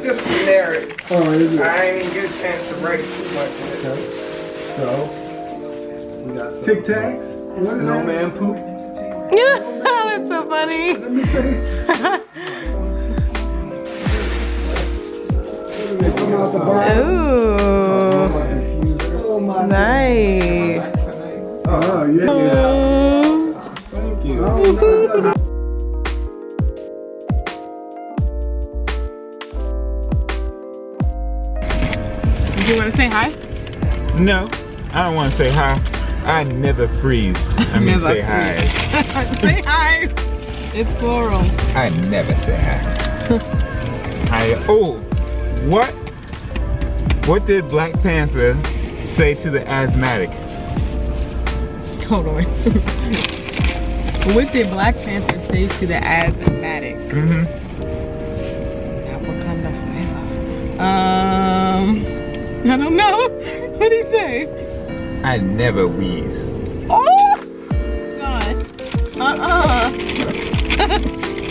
is just generic. Oh, is it? I ain't get a chance to write too much in it. Okay. So, we got some Tic Tacs. Snowman poop. Yeah, that's so funny. Let me say. Ooh, nice. Oh, yeah. Thank you. Do you want to say hi? No, I don't want to say hi. I never freeze. I mean, Never say hi. Say hi. It's plural. I never say hi. Oh, what? What did Black Panther say to the asthmatic? Hold on. What did Black Panther say to the asthmatic? Wakanda forever. I don't know. What'd he say? I never wheeze. Oh! God.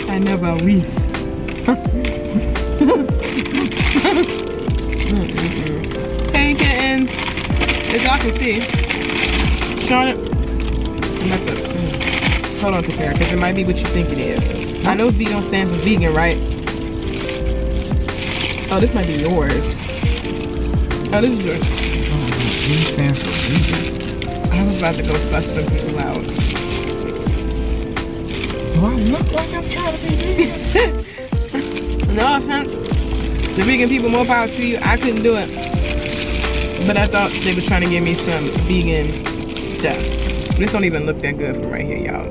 I never wheeze. Hey, kittens. As y'all can see, Shauna, I'm at the, hold on, Katera, because it might be what you think it is. I know vegan stands for vegan, right? Oh, this might be yours. Oh, this is yours. V stands for vegan. I was about to go fuss them people out. Do I look like I'm trying to be vegan? No offense. The vegan people, more power to you. I couldn't do it. But I thought they were trying to give me some vegan stuff. This don't even look that good from right here, y'all.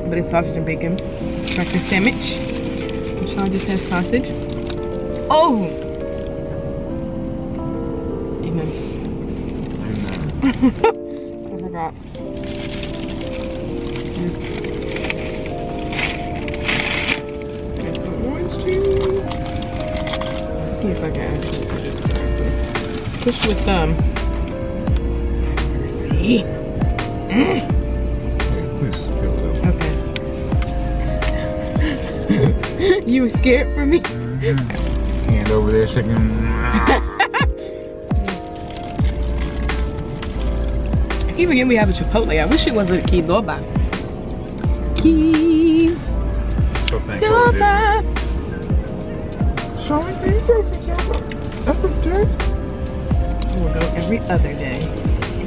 But it's sausage and bacon breakfast sandwich. And Sean just has sausage. Oh! Amen. I forgot. And some orange juice. Let's see if I can actually put this correctly. Push with thumb. See? Please just peel it up. Okay. You were scared for me? Hand over there shaking. I keep forgetting we have a Chipotle. I wish it was a Qdoba. Qdoba. Sorry, every day. We'll go every other day.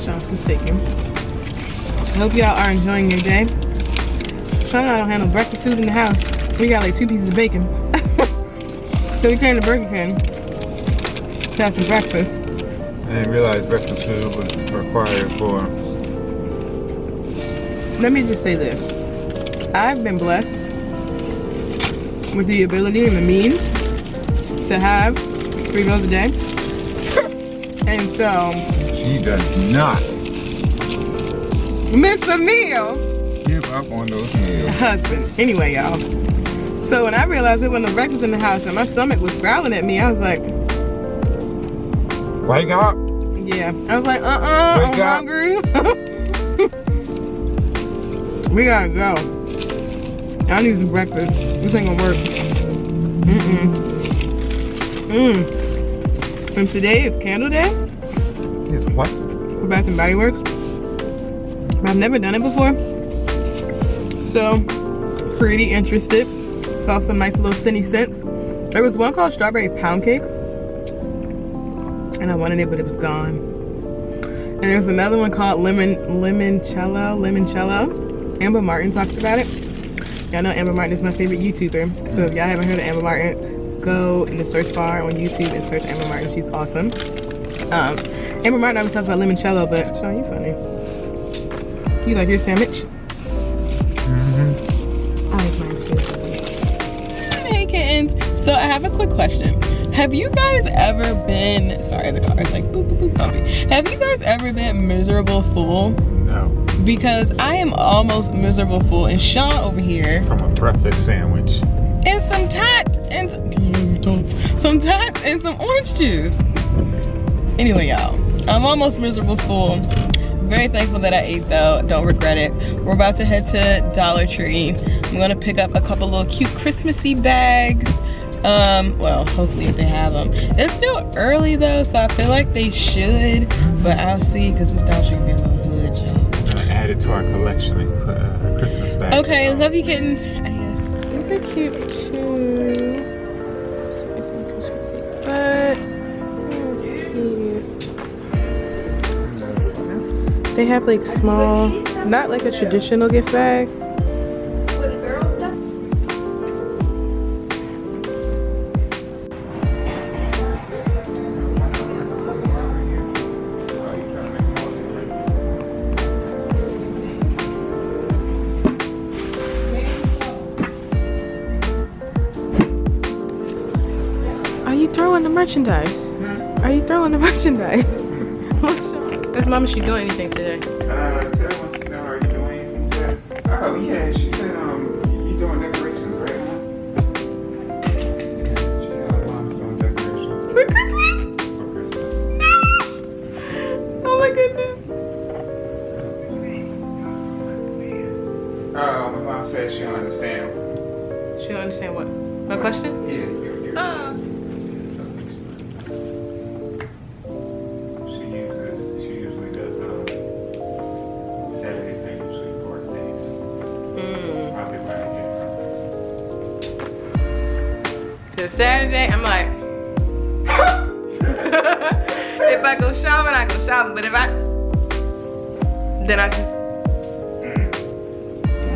Sean's mistaken. I hope y'all are enjoying your day. Sean and I don't have no breakfast food in the house. We got like 2 pieces of bacon. So we came to Burger King to have some breakfast. I didn't realize breakfast food was required for. Let me just say this. I've been blessed with the ability and the means to have 3 meals a day. And so She does not miss a meal. give up on those meals. Husband. Anyway, y'all. So when I realized there wasn't no breakfast in the house and my stomach was growling at me, I was like, Wake up! yeah. I was like, I'm Wake up. hungry. We gotta go. I need some breakfast. This ain't gonna work. And today is Candle Day Is what? for Bath and Body Works. I've never done it before. So, pretty interested. Saw some nice little scenty scents. There was one called Strawberry Pound Cake. And I wanted it, but it was gone. And there's another one called Limoncello. Amber Martin talks about it. Y'all know Amber Martin is my favorite YouTuber. So if y'all haven't heard of Amber Martin, go in the search bar on YouTube and search Amber Martin. She's awesome. Amber Martin always talks about limoncello, but Sean, you funny. You like your sandwich? I like mine too. Hey kittens. So I have a quick question. Have you guys ever been, sorry the car is like boop boop boop bumpy. Have you guys ever been miserable fool? No. Because I am almost miserable fool, and Sean over here From a breakfast sandwich. and some tots and some tots and some orange juice. Anyway, y'all, I'm almost miserable fool. Very thankful that I ate though. Don't regret it. We're about to head to Dollar Tree. I'm gonna pick up a couple little cute Christmassy bags. Well, hopefully if they have them. It's still early though, so I feel like they should, but I'll see because this Dollar Tree can be a little hood, y'all. I'm gonna add it to our collection and put Christmas bags. Okay, love you kittens. Yes. These are cute too. But cute. They have like small, not like a traditional gift bag. Are you throwing the merchandise? Are you throwing the merchandise? Is Mama, she doing anything today? Tara wants to know, are you doing anything today? Oh yeah, she said you doing decorations, right, Mom? Mom's doing decorations. For Christmas? For Christmas. Oh my goodness. Oh, my mom said she don't understand. She don't understand what? My question? Yeah, you're She usually does Saturdays are usually birthdays. Probably why I get Cause Saturday, I'm like, if I go shopping, I go shopping. But if then I just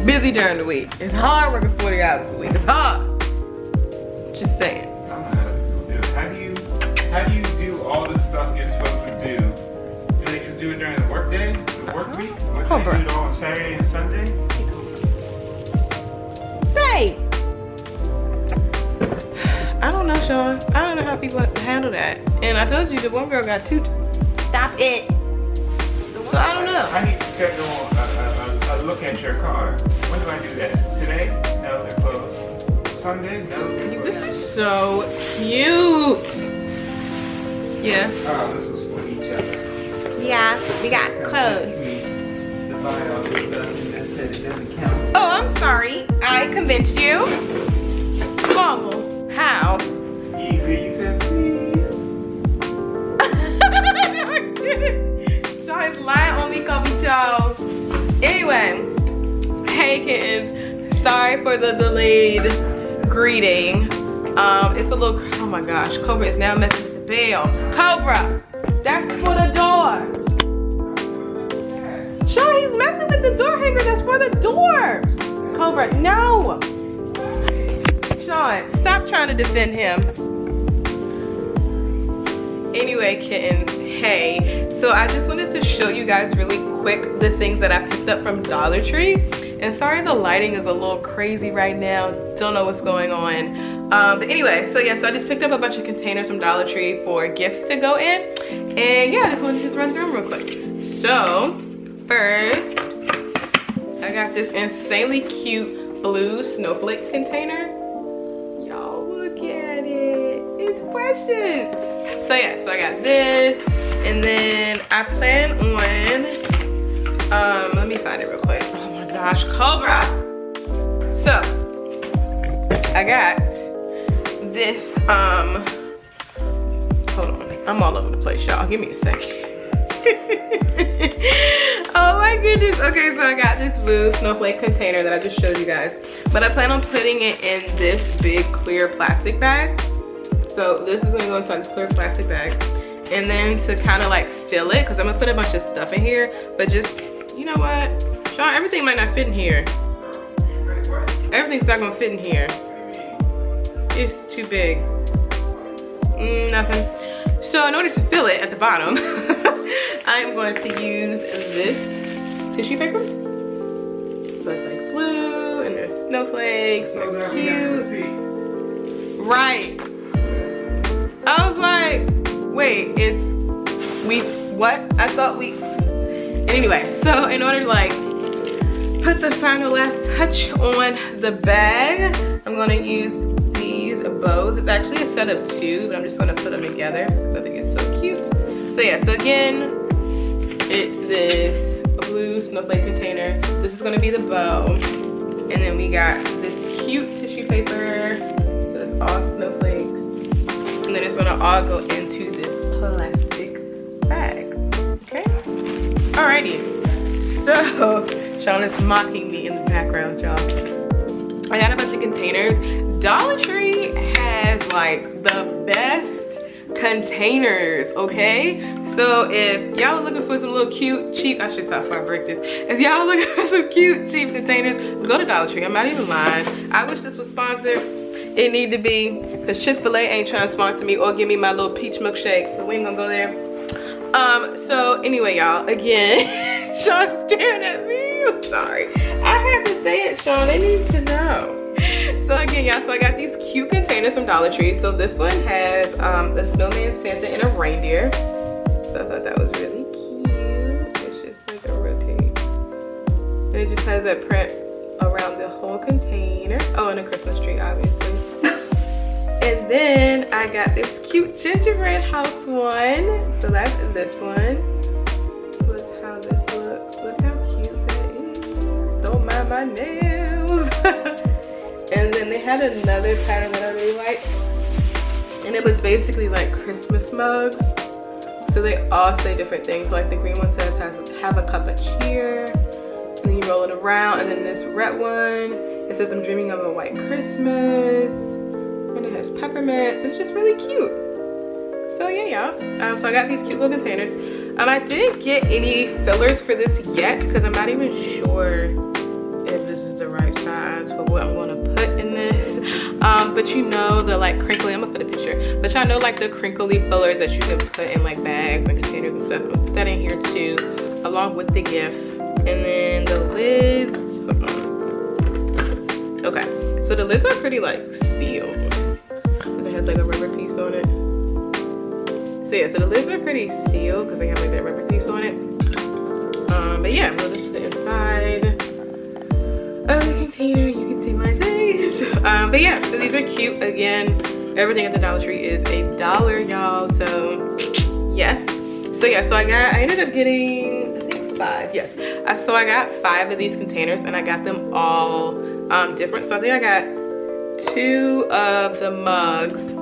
busy during the week. It's hard working 40 hours a week. It's hard. Just saying. I don't know how people do it. How do you do all the stuff you're supposed to do? Do they just do it during the work day? The work week? Or do they do it all on Saturday and Sunday? Hey! I don't know, Sean. I don't know how people handle that. And I told you the one girl got 2. Stop it. So I don't know. I need to schedule a look at your car. When do I do that? Today? No, they're closed. Sunday? No, they're closed. This is so cute. Yeah. Oh, this is for each other. Yeah, we got clothes. Divide all this stuff and that said it doesn't count. Oh, I'm sorry. I convinced you. Mama, how? Easy, you said please. No, I didn't. Sean is lying on me, Kobe Charles. Anyway, hey kittens. Sorry for the delayed greeting. It's a little, oh my gosh, Cobra is now messing with the bell. Cobra, that's for the door. Sean, he's messing with the door hanger. That's for the door. Cobra, no. Sean, stop trying to defend him. Anyway, kittens, hey. So I just wanted to show you guys really quick the things that I picked up from Dollar Tree. And sorry the lighting is a little crazy right now. Don't know what's going on. But anyway, so yeah, so I just picked up a bunch of containers from Dollar Tree for gifts to go in. And yeah, I just wanted to just run through them real quick. So, first, I got this insanely cute blue snowflake container. Y'all look at it. It's precious. So yeah, so I got this. And then I plan on, let me find it real quick. Oh my gosh, Cobra. So, I got this, hold on. I'm all over the place, y'all. Give me a second. Oh my goodness. Okay, so I got this blue snowflake container that I just showed you guys. But I plan on putting it in this big clear plastic bag. So this is gonna go inside this clear plastic bag. And then to kind of like fill it, because I'm gonna put a bunch of stuff in here. But just, you know what? Sean, everything might not fit in here. Everything's not gonna fit in here. It's too big. Nothing. So in order to fill it at the bottom, I'm going to use this tissue paper. So it's like blue and there's snowflakes. So they're cute. Right. I was like, wait, what? I thought we, anyway, so in order to like put the final last touch on the bag, I'm gonna use these bows. It's actually a set of 2, but I'm just gonna put them together because I think it's so cute. So yeah, so again, it's this blue snowflake container. This is gonna be the bow. And then we got this cute tissue paper. So it's all snowflakes. And then it's gonna all go into this plastic bag. Okay? Alrighty. So, Sean is mocking me in the background, y'all. I got a bunch of containers. Dollar Tree has like the best containers, okay? So if y'all are looking for some little cute, cheap, I should stop before I break this. If y'all are looking for some cute, cheap containers, go to Dollar Tree. I'm not even lying. I wish this was sponsored. It need to be, because Chick-fil-A ain't trying to sponsor me or give me my little peach milkshake, so we ain't gonna go there. So anyway, y'all, again, Sean's staring at me. I'm sorry. I had to say it, Sean. I need to know. So again, y'all, so I got these cute containers from Dollar Tree. So this one has a snowman, Santa, and a reindeer. So I thought that was really cute. It's just like a rotate. And it just has that print around the whole container. Oh, and a Christmas tree, obviously. And then I got this cute gingerbread house one. So that's this one. Look how this looks. Look how cute that is. Don't mind my nails. And then they had another pattern that I really liked. And it was basically like Christmas mugs. So they all say different things. Like the green one says have a cup of cheer. And then you roll it around. And then this red one, it says I'm dreaming of a white Christmas. And it has peppermints. It's just really cute. So yeah, y'all. So I got these cute little containers. I didn't get any fillers for this yet because I'm not even sure if this is the right size for what I'm gonna put in this. But you know the like crinkly, I'm gonna put a picture. But y'all know like the crinkly fillers that you can put in like bags and containers and stuff. I'm gonna put that in here too, along with the gift. And then the lids, okay. So the lids are pretty like sealed. It has like a rubber piece on it. So yeah, so the lids are pretty sealed because they have like that rubber piece on it. But yeah, well, this is the inside of the container. You can see my face. But yeah, so these are cute. Again, everything at the Dollar Tree is $1, y'all. So yes. So yeah, so I ended up getting, I think 5. Yes. So I got 5 of these containers and I got them all different. So I think I got 2 of the mugs.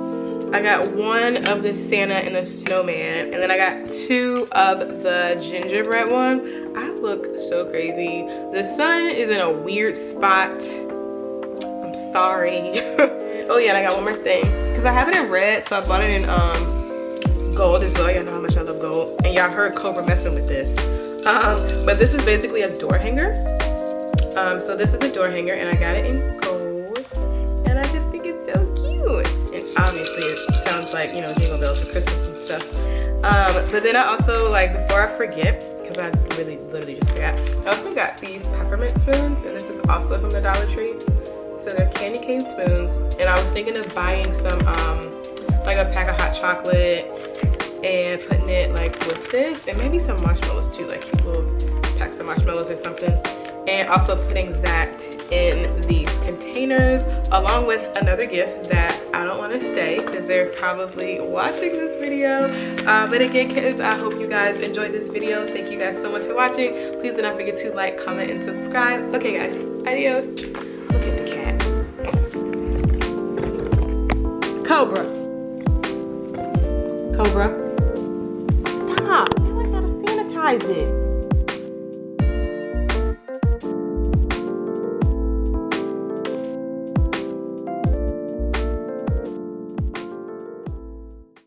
I got 1 of the Santa and the snowman, and then I got 2 of the gingerbread one. I look so crazy. The sun is in a weird spot. I'm sorry. Oh yeah, and I got one more thing. Because I have it in red, so I bought it in gold as well. Y'all know how much I love gold. And y'all heard Cobra messing with this. But this is basically a door hanger. So this is a door hanger, and I got it in gold. And I just think it's so cute. And obviously it sounds like, you know, jingle bells for Christmas and stuff. But then I also, like, before I forget, because I literally just forgot, I also got these peppermint spoons, and this is also from the Dollar Tree. So they're candy cane spoons, and I was thinking of buying some like a pack of hot chocolate and putting it like with this, and maybe some marshmallows too, like cute little packs of marshmallows or something. And also putting that in these containers along with another gift that I don't want to say because they're probably watching this video. But again, kids, I hope you guys enjoyed this video. Thank you guys so much for watching. Please do not forget to like, comment, and subscribe. Okay guys, adios. Look at the cat. Cobra. Cobra. Stop. Now I gotta sanitize it.